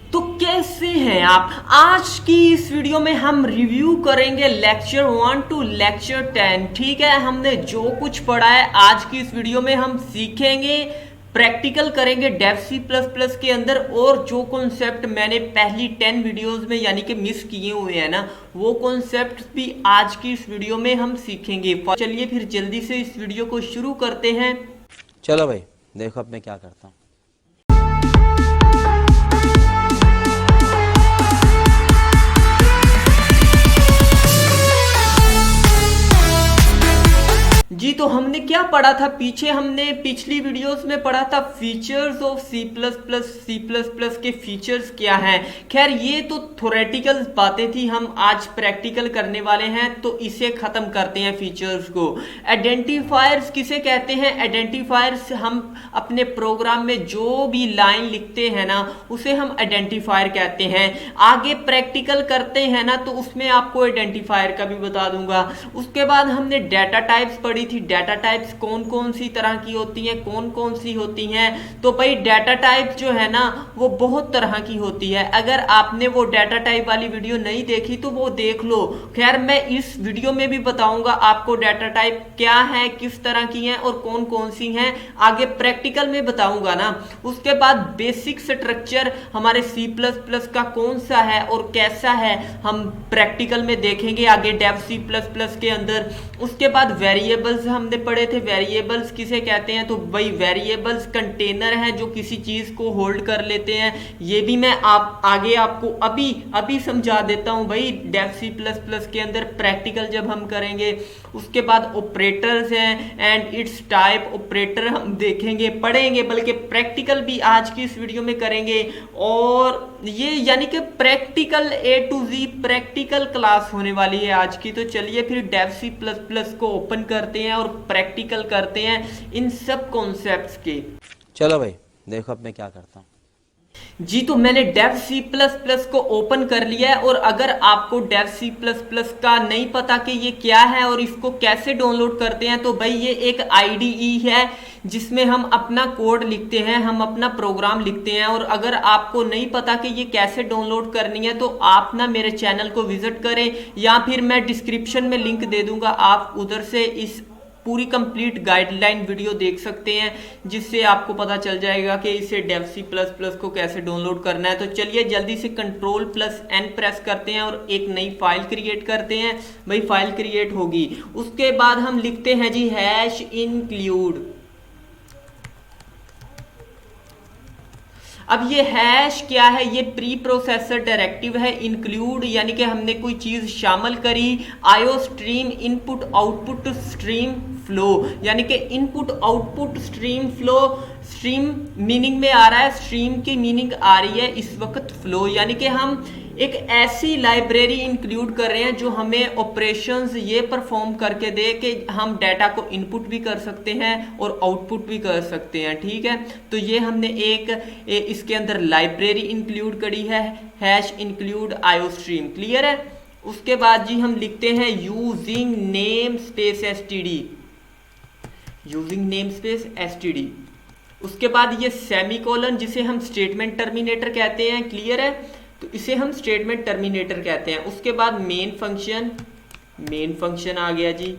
तो कैसे हैं आप। आज की इस वीडियो में हम रिव्यू करेंगे लेक्चर 1 टू लेक्चर 10। ठीक है, हमने जो कुछ पढ़ा है आज की इस वीडियो में हम सीखेंगे, प्रैक्टिकल करेंगे डेव सी प्लस प्लस के अंदर। और जो कॉन्सेप्ट मैंने पहली 10 वीडियोस में यानी कि मिस किए हुए हैं ना, वो कॉन्सेप्ट भी आज की इस वीडियो में हम सीखेंगे। चलिए फिर जल्दी से इस वीडियो को शुरू करते हैं। चलो भाई, देखो अब मैं क्या करता हूँ। जी, तो हमने क्या पढ़ा था पीछे, हमने पिछली वीडियोस में पढ़ा था features of C plus plus के फीचर्स क्या हैं। खैर ये तो थ्योरेटिकल बातें थी, हम आज प्रैक्टिकल करने वाले हैं, तो इसे खत्म करते हैं फीचर्स को। आइडेंटिफायर्स किसे कहते हैं? आइडेंटिफायर्स हम अपने प्रोग्राम में जो भी लाइन लिखते हैं ना, उसे हम आइडेंटिफायर कहते हैं। आगे प्रैक्टिकल करते हैं ना, तो उसमें आपको आइडेंटिफायर का भी बता दूंगा। उसके बाद हमने डाटा टाइप्स पढ़ी थी। डाटा टाइप्स कौन कौन सी तरह की होती हैं, कौन कौन सी होती हैं। तो भाई डाटा टाइप जो है ना, वो बहुत तरह की होती है। अगर आपने वो डाटा टाइप वाली वीडियो नहीं देखी तो वो देख लो। खैर मैं इस वीडियो में भी बताऊंगा आपको डाटा टाइप क्या है, किस तरह की हैं और कौन कौन सी हैं। आगे प्रैक्टिकल में बताऊंगा ना। उसके बाद बेसिक स्ट्रक्चर हमारे सी प्लस प्लस का कौन सा है और कैसा है, हम प्रैक्टिकल में देखेंगे आगे डेव सी प्लस प्लस के अंदर। उसके बाद वेरिएबल्स हमने पढ़े थे। वेरिएबल्स किसे कहते हैं? तो भाई वेरिएबल्स कंटेनर हैं जो किसी चीज को होल्ड कर लेते हैं। ये भी मैं आगे आपको अभी समझा देता हूं भाई डेव सी प्लस प्लस के अंदर प्रैक्टिकल जब हम करेंगे। उसके बाद ऑपरेटर्स हैं एंड इट्स टाइप। ऑपरेटर हम देखेंगे, पढ़ेंगे, बल्कि प्रैक्टिकल भी आज की इस वीडियो में करेंगे। और ये यानी कि practical A to Z practical class होने वाली है आज की। तो चलिए फिर डेव सी प्लस प्लस को ओपन करते हैं और प्रैक्टिकल करते हैं इन सब कॉन्सेप्ट्स के। चलो भाई, देखो अब मैं क्या करता हूँ। जी, तो मैंने डेव सी प्लस प्लस को ओपन कर लिया है। और अगर आपको डेव सी प्लस प्लस का नहीं पता कि ये क्या है और इसको कैसे डाउनलोड करते हैं, तो भाई ये एक IDE है जिसमें हम अपना कोड लिखते हैं, हम अपना प्रोग्राम लिखते हैं। और अगर आपको नहीं पता कि ये कैसे डाउनलोड करनी है, तो आप ना मेरे चैनल को विजिट करें या फिर मैं डिस्क्रिप्शन में लिंक दे दूंगा, आप उधर से इस पूरी कंप्लीट गाइडलाइन वीडियो देख सकते हैं, जिससे आपको पता चल जाएगा कि इसे डेव सी प्लस प्लस को कैसे डाउनलोड करना है। तो चलिए जल्दी से Ctrl+N प्रेस करते हैं और एक नई फाइल क्रिएट करते हैं। भाई फाइल क्रिएट होगी, उसके बाद हम लिखते हैं जी #include। अब ये हैश क्या है? ये प्री प्रोसेसर डायरेक्टिव है। इंक्लूड यानी कि हमने कोई चीज शामिल करी। IO stream input output stream flow, यानी कि input output stream flow. Stream meaning में आ रहा है, स्ट्रीम की मीनिंग आ रही है इस वक्त फ्लो, यानी कि हम एक ऐसी लाइब्रेरी इंक्लूड कर रहे हैं जो हमें ऑपरेशंस ये परफॉर्म करके दे कि हम डाटा को इनपुट भी कर सकते हैं और आउटपुट भी कर सकते हैं। ठीक है, तो ये हमने इसके अंदर लाइब्रेरी इंक्लूड करी है #include IOStream। क्लियर है? उसके बाद जी हम लिखते हैं using name space std, using name space std। उसके बाद ये सेमीकोलन जिसे हम स्टेटमेंट टर्मिनेटर कहते हैं। क्लियर है? तो इसे हम स्टेटमेंट टर्मिनेटर कहते हैं। उसके बाद मेन फंक्शन आ गया जी।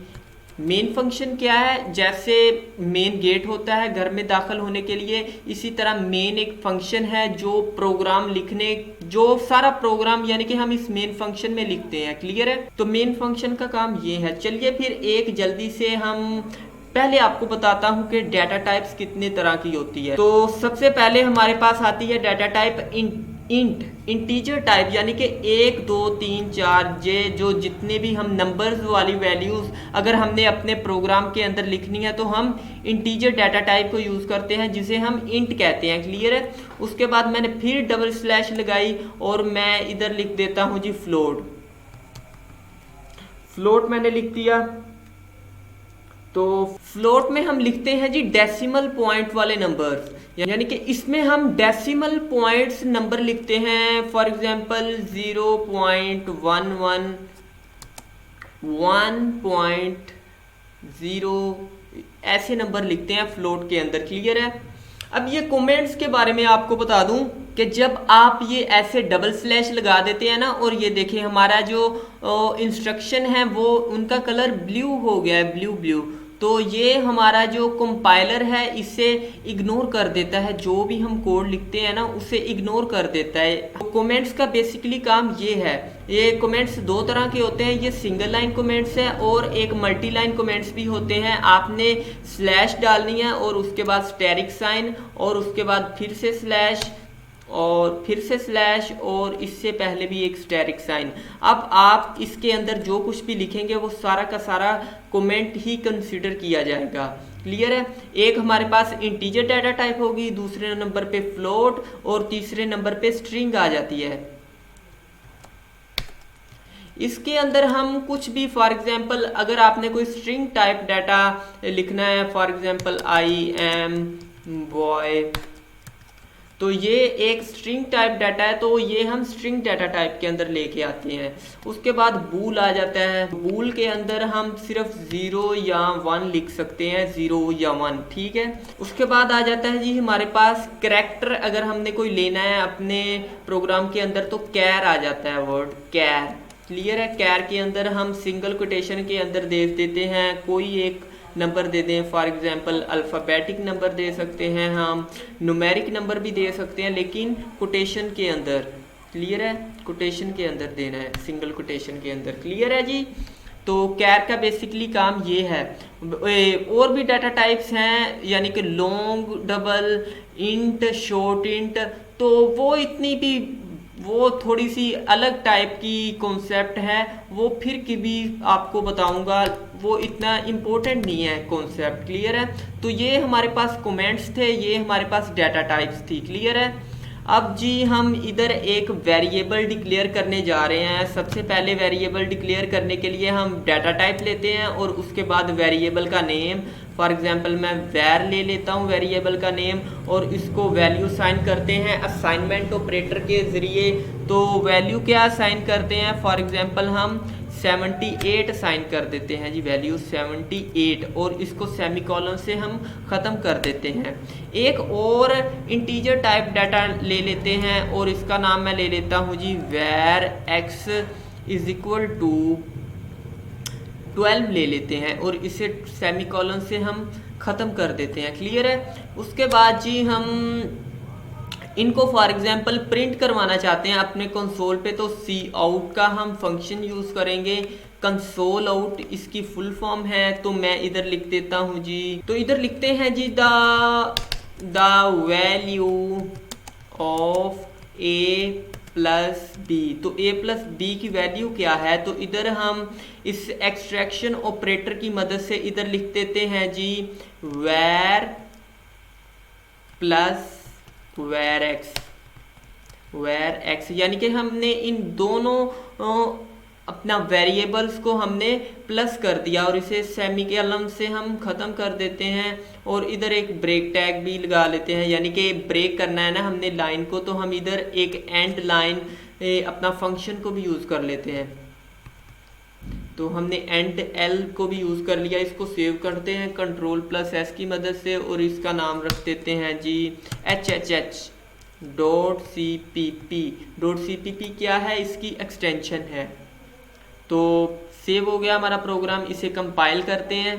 मेन फंक्शन क्या है? जैसे मेन गेट होता है घर में दाखिल होने के लिए, इसी तरह मेन एक फंक्शन है जो प्रोग्राम लिखने, जो सारा प्रोग्राम यानी कि हम इस मेन फंक्शन में लिखते हैं। क्लियर है? तो मेन फंक्शन का काम ये है। चलिए फिर एक जल्दी से हम पहले आपको बताता हूं कि डाटा टाइप्स कितने तरह की होती है। तो सबसे पहले हमारे पास आती है डाटा टाइप इंटीजर टाइप, यानी कि 1 2 3 4 जो जितने भी हम नंबर्स वाली वैल्यूज अगर हमने अपने प्रोग्राम के अंदर लिखनी है, तो हम इंटीजर डाटा टाइप को यूज करते हैं, जिसे हम इंट कहते हैं। क्लियर है? उसके बाद मैंने फिर डबल स्लैश लगाई और मैं इधर लिख देता हूं जी फ्लोट मैंने लिख दिया। तो फ्लोट में हम लिखते हैं जी डेसिमल पॉइंट वाले नंबर्स, यानी कि इसमें हम डेसिमल पॉइंट्स नंबर लिखते हैं। फॉर एग्जांपल 0.11 1.0 ऐसे नंबर लिखते हैं फ्लोट के अंदर। क्लियर है? अब ये कमेंट्स के बारे में आपको बता दूं कि जब आप ये ऐसे डबल स्लैश लगा देते हैं ना, और ये देखिए हमारा जो इंस्ट्रक्शन है वो उनका कलर ब्लू हो गया है, ब्लू ब्लू, तो ये हमारा जो कंपाइलर है इसे इग्नोर कर देता है, जो भी हम कोड लिखते हैं ना उसे इग्नोर कर देता है। तो कमेंट्स का बेसिकली काम ये है। ये कमेंट्स दो तरह के होते हैं, ये सिंगल लाइन कमेंट्स है और एक मल्टी लाइन कमेंट्स भी होते हैं। आपने स्लैश डालनी है और उसके बाद स्टेरिक साइन और उसके बाद फिर से स्लैश और फिर से स्लैश और इससे पहले भी एक स्टेरिक साइन। अब आप इसके अंदर जो कुछ भी लिखेंगे वो सारा का सारा कमेंट ही कंसीडर किया जाएगा। क्लियर है? एक हमारे पास इंटीजर डाटा टाइप होगी, दूसरे नंबर पे फ्लोट और तीसरे नंबर पे स्ट्रिंग आ जाती है। इसके अंदर हम कुछ भी, फॉर एग्जांपल अगर आपने कोई स्ट्रिंग टाइप डाटा लिखना है, for example I am boy, तो ये एक स्ट्रिंग टाइप डाटा है, तो ये हम स्ट्रिंग डाटा टाइप के अंदर लेके आते हैं। उसके बाद बूल आ जाता है, बूल के अंदर हम सिर्फ 0 या 1 लिख सकते हैं, 0 या 1, ठीक है। उसके बाद आ जाता है जी हमारे पास कैरेक्टर, अगर हमने कोई लेना है अपने प्रोग्राम के अंदर तो कैर आ जाता है, वर्ड कैर। क्लियर है? कैर के अंदर हम सिंगल कोटेशन के अंदर दे देते हैं कोई एक नंबर दे दें, फॉर एग्जांपल अल्फ़ाबेटिक नंबर दे सकते हैं, हम न्यूमेरिक नंबर भी दे सकते हैं, लेकिन कोटेशन के अंदर। क्लियर है? कोटेशन के अंदर देना है, सिंगल कोटेशन के अंदर। क्लियर है जी? तो कैर का बेसिकली काम ये है। और भी डाटा टाइप्स हैं, यानी कि long, double, int, short int, तो वो इतनी भी, वो थोड़ी सी अलग टाइप की कॉन्सेप्ट है, वो फिर कभी आपको बताऊंगा, वो इतना इम्पोर्टेंट नहीं है कॉन्सेप्ट। क्लियर है? तो ये हमारे पास कमेंट्स थे, ये हमारे पास डाटा टाइप्स थी। क्लियर है? अब जी हम इधर एक वेरिएबल डिक्लेयर करने जा रहे हैं। सबसे पहले वेरिएबल डिक्लेयर करने के लिए हम डाटा टाइप लेते हैं और उसके बाद वेरिएबल का नेम, फॉर एग्जांपल मैं वैर ले लेता हूँ वेरिएबल का नेम, और इसको वैल्यू साइन करते हैं असाइनमेंट ऑपरेटर के ज़रिए। तो वैल्यू क्या असाइन करते हैं, फॉर एग्जांपल हम 78 साइन कर देते हैं जी, वैल्यू 78, और इसको सेमीकोलन से हम ख़त्म कर देते हैं। एक और इंटीजर टाइप डाटा ले लेते हैं और इसका नाम मैं ले लेता हूँ जी वैर एक्स इज इक्वल टू 12 ले लेते हैं और इसे सेमीकोलन से हम ख़त्म कर देते हैं। क्लियर है? उसके बाद जी हम इनको फॉर एग्जांपल प्रिंट करवाना चाहते हैं अपने कंसोल पे, तो सी आउट का हम फंक्शन यूज़ करेंगे। कंसोल आउट इसकी फुल फॉर्म है, तो मैं इधर लिख देता हूँ जी, तो इधर लिखते हैं जी the value of A plus B. तो ए प्लस बी की वैल्यू क्या है, तो इधर हम इस एक्सट्रैक्शन ऑपरेटर की मदद से इधर लिख देते हैं जी वैर प्लस वैर एक्स, यानी कि हमने इन दोनों अपना वेरिएबल्स को हमने प्लस कर दिया और इसे सेमीकोलन से हम ख़त्म कर देते हैं। और इधर एक ब्रेक टैग भी लगा लेते हैं, यानी कि ब्रेक करना है ना हमने लाइन को, तो हम इधर एक एंड लाइन अपना फंक्शन को भी यूज़ कर लेते हैं। तो हमने एंड एल को भी यूज़ कर लिया। इसको सेव करते हैं कंट्रोल प्लस एस की मदद से और इसका नाम रख देते हैं जी HHH.cpp क्या है, इसकी एक्सटेंशन है। तो सेव हो गया हमारा प्रोग्राम, इसे कंपाइल करते हैं।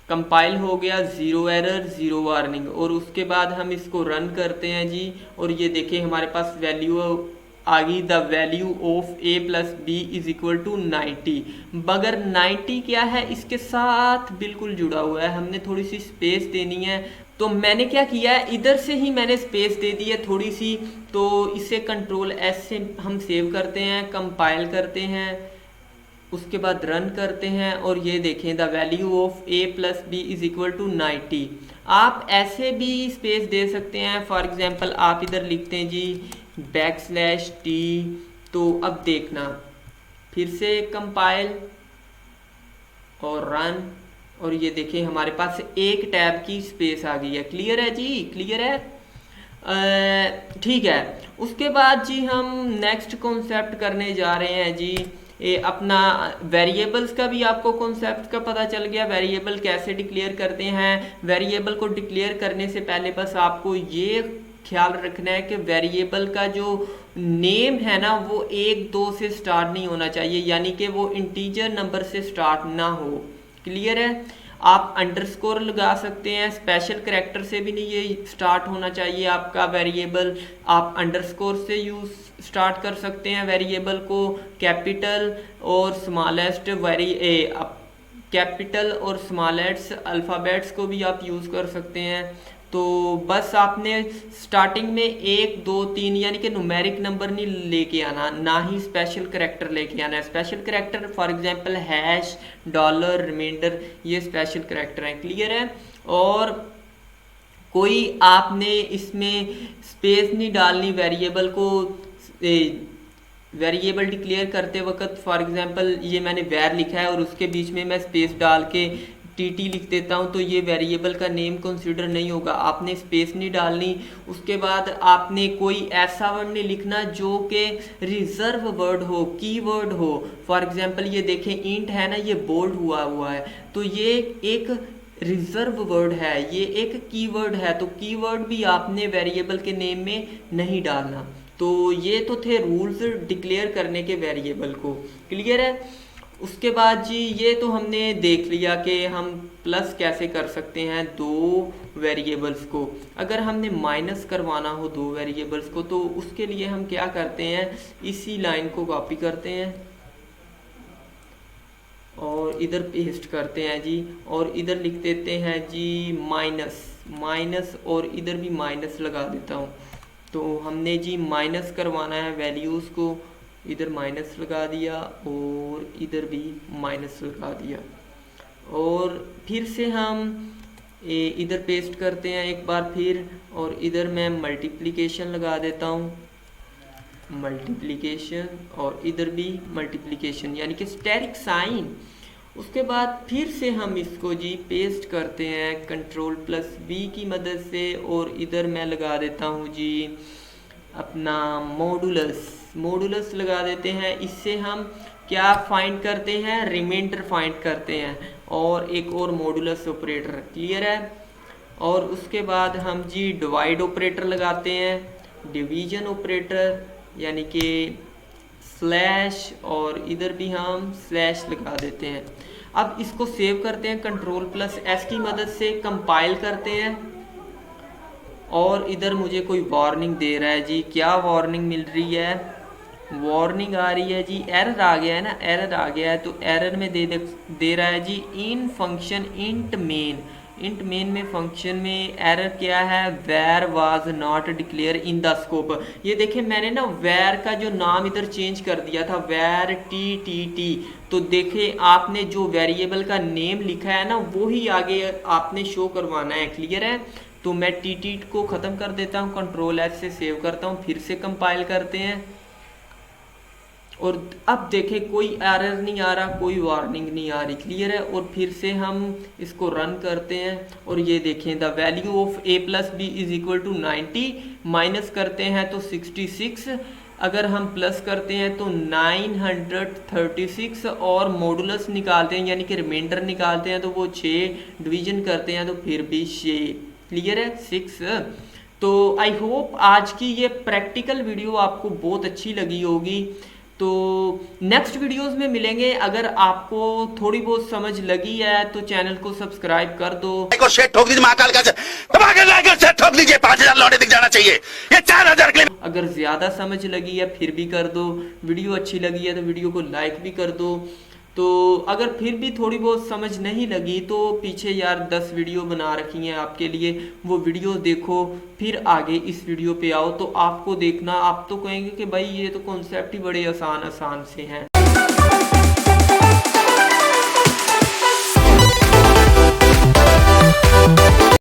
कंपाइल हो गया, 0 एरर 0 वार्निंग, और उसके बाद हम इसको रन करते हैं जी, और ये देखिए हमारे पास वैल्यू आ गई, the value of A plus b is equal to 90। मगर 90 क्या है, इसके साथ बिल्कुल जुड़ा हुआ है, हमने थोड़ी सी स्पेस देनी है। तो मैंने क्या किया है, इधर से ही मैंने स्पेस दे दी है थोड़ी सी, तो इसे कंट्रोल एस से हम सेव करते हैं, कंपाइल करते हैं, उसके बाद रन करते हैं, और ये देखें the value of A plus b is equal to 90। आप ऐसे भी स्पेस दे सकते हैं, फॉर एग्जांपल आप इधर लिखते हैं जी \t। तो अब देखना, फिर से कंपाइल और रन, और ये देखें हमारे पास एक टैब की स्पेस आ गई है। क्लियर है जी? क्लियर है? ठीक है। उसके बाद जी हम नेक्स्ट कॉन्सेप्ट करने जा रहे हैं जी, अपना वेरिएबल्स का भी आपको कॉन्सेप्ट का पता चल गया, वेरिएबल कैसे डिक्लेयर करते हैं। वेरिएबल को डिक्लेयर करने से पहले बस आपको ये ख्याल रखना है कि वेरिएबल का जो नेम है ना वो 1 2 से स्टार्ट नहीं होना चाहिए, यानी कि वो इंटीजर नंबर से स्टार्ट ना हो। क्लियर है? आप अंडरस्कोर लगा सकते हैं, स्पेशल करैक्टर से भी नहीं ये स्टार्ट होना चाहिए आपका वेरिएबल। आप अंडरस्कोर से यूज स्टार्ट कर सकते हैं वेरिएबल को। कैपिटल और स्मॉलेस्ट कैपिटल और स्मॉलेस्ट अल्फ़ाबेट्स को भी आप यूज़ कर सकते हैं। तो बस आपने स्टार्टिंग में 1 2 3 यानी कि न्यूमेरिक नंबर नहीं लेके आना, ना ही स्पेशल करैक्टर लेके आना है। Special character for example hash, dollar, reminder, ये स्पेशल करैक्टर हैं। क्लियर है? और कोई आपने इसमें स्पेस नहीं डालनी वेरिएबल को। वेरिएबल डिक्लेयर करते वक्त फॉर एग्जांपल ये मैंने वैर लिखा है और उसके बीच में मैं स्पेस डाल के टीटी लिख देता हूँ, तो ये वेरिएबल का नेम कंसीडर नहीं होगा। आपने स्पेस नहीं डालनी। उसके बाद आपने कोई ऐसा वर्ड नहीं लिखना जो कि रिजर्व वर्ड हो, कीवर्ड हो। फॉर एग्जांपल ये देखें इंट है ना, ये बोल्ड हुआ है, तो ये एक रिजर्व वर्ड है, ये एक कीवर्ड है। तो कीवर्ड भी आपने वेरिएबल के नेम में नहीं डालना। तो ये तो थे रूल्स डिक्लेयर करने के वेरिएबल को। क्लियर है? उसके बाद जी ये तो हमने देख लिया कि हम प्लस कैसे कर सकते हैं 2 वेरिएबल्स को। अगर हमने माइनस करवाना हो 2 वेरिएबल्स को, तो उसके लिए हम क्या करते हैं, इसी लाइन को कॉपी करते हैं और इधर पेस्ट करते हैं जी, और इधर लिख देते हैं जी माइनस, और इधर भी माइनस लगा देता हूँ। तो हमने जी माइनस करवाना है वैल्यूज़ को, इधर माइनस लगा दिया और इधर भी माइनस लगा दिया। और फिर से हम इधर पेस्ट करते हैं एक बार फिर, और इधर मैं मल्टीप्लिकेशन लगा देता हूँ, मल्टीप्लिकेशन, और इधर भी मल्टीप्लिकेशन यानी कि स्टेरिक साइन। उसके बाद फिर से हम इसको जी पेस्ट करते हैं Ctrl+V की मदद से, और इधर मैं लगा देता हूँ जी अपना मॉडुलस लगा देते हैं। इससे हम क्या फाइंड करते हैं, रिमाइंडर फाइंड करते हैं, और एक और मॉडुलस ऑपरेटर। क्लियर है? और उसके बाद हम जी डिवाइड ऑपरेटर लगाते हैं, डिवीजन ऑपरेटर यानी कि स्लैश, और इधर भी हम स्लैश लगा देते हैं। अब इसको सेव करते हैं Ctrl+S की मदद से, कंपाइल करते हैं, और इधर मुझे कोई वार्निंग दे रहा है जी। क्या वार्निंग मिल रही है? वार्निंग आ रही है जी एरर आ गया है ना, एरर आ गया है। तो एरर में दे रहा है जी इन फंक्शन इंट मेन में फंक्शन में एरर क्या है, where was not declare in the scope. ये देखें मैंने ना वेर का जो नाम इधर चेंज कर दिया था, वेर टी। तो देखें आपने जो वेरिएबल का नेम लिखा है ना वो ही आगे आपने शो करवाना है। क्लियर है? तो मैं टी को ख़त्म कर देता हूँ, Ctrl+S से सेव करता हूँ, फिर से कंपाइल करते हैं, और अब देखें कोई एरर नहीं आ रहा, कोई वार्निंग नहीं आ रही। क्लियर है? और फिर से हम इसको रन करते हैं, और ये देखें the value of a+b = 90, minus करते हैं तो 66, अगर हम प्लस करते हैं तो 936, और मॉडुलस निकालते हैं यानी कि रिमाइंडर निकालते हैं तो वो 6, डिवीजन करते हैं तो फिर भी 6। क्लियर है? 6। तो आई होप आज की ये प्रैक्टिकल वीडियो आपको बहुत अच्छी लगी होगी। तो नेक्स्ट वीडियोस में मिलेंगे। अगर आपको थोड़ी बहुत समझ लगी है तो चैनल को सब्सक्राइब कर दो, ठोक दीजिए, महाकाल का ठोक दीजिए, 5000 लौटे दिख जाना चाहिए, ये 4000 के लिए। अगर ज्यादा समझ लगी है फिर भी कर दो, वीडियो अच्छी लगी है तो वीडियो को लाइक भी कर दो। तो अगर फिर भी थोड़ी बहुत समझ नहीं लगी तो पीछे यार 10 वीडियो बना रखी हैं आपके लिए, वो वीडियो देखो, फिर आगे इस वीडियो पे आओ। तो आपको देखना, आप तो कहेंगे कि भाई ये तो कॉन्सेप्ट ही बड़े आसान से हैं।